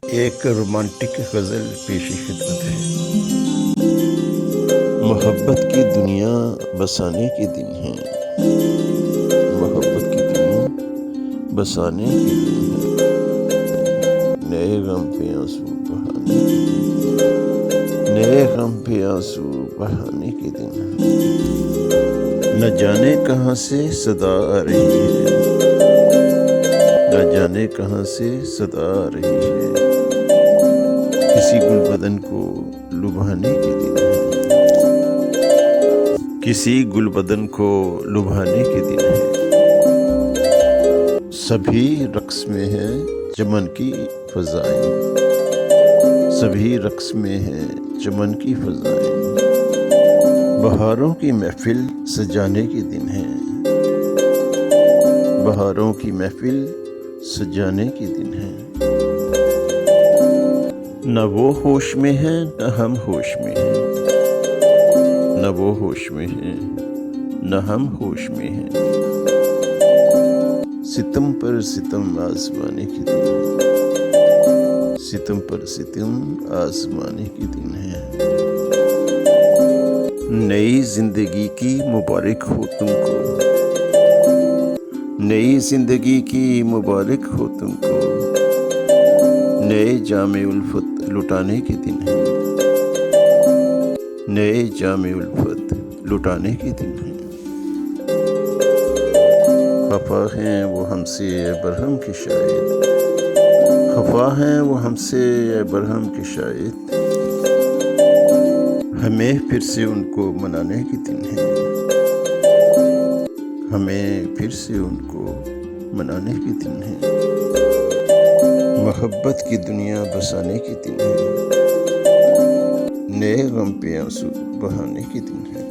ایک رومانٹک غزل پیش خدمت ہے۔ محبت کی دنیا بسانے کے دن ہے، محبت کی دنیا بسانے کے دن ہے، نئے غم پہ آنسو بہانے کے دن ہے، نئے غم پہ آنسو بہانے کے دن ہے۔ نہ جانے کہاں سے صدا آ رہی ہے، نہ جانے کہاں سے صدا آ رہی ہے، کسی گل بدن کو لبھانے کے دن ہے، کسی گل بدن کو لبھانے کے دن ہے۔ سبھی رقص میں ہے چمن کی فضائیں، سبھی رقص میں ہے چمن کی فضائیں، بہاروں کی محفل سجانے کے دن ہے، بہاروں کی محفل سجانے کے دن ہے۔ نہ وہ ہوش میں ہے نہ ہم ہوش میں ہیں، نہ وہ ہوش میں ہے نہ ہم ہوش میں ہیں، ستم پر ستم آزمانے کے دن ہے، ستم پر ستم آزمانے کے دن ہے۔ نئی زندگی کی مبارک ہو تم کو، نئی زندگی کی مبارک ہو تم کو، نئے جام الفت لٹانے کے دن ہے، نئے جام الفت لٹانے کے دن ہے۔ خفا ہیں وہ ہم سے اے برہم کے شاید، خفا ہیں وہ ہم سے اے برہم کے شاید، ہمیں پھر سے ان کو منانے کے دن ہے، ہمیں پھر سے ان کو منانے کے دن ہے۔ محبت کی دنیا بسانے کے دن ہے، نئے غم پہ آنسو بہانے کے دن ہے۔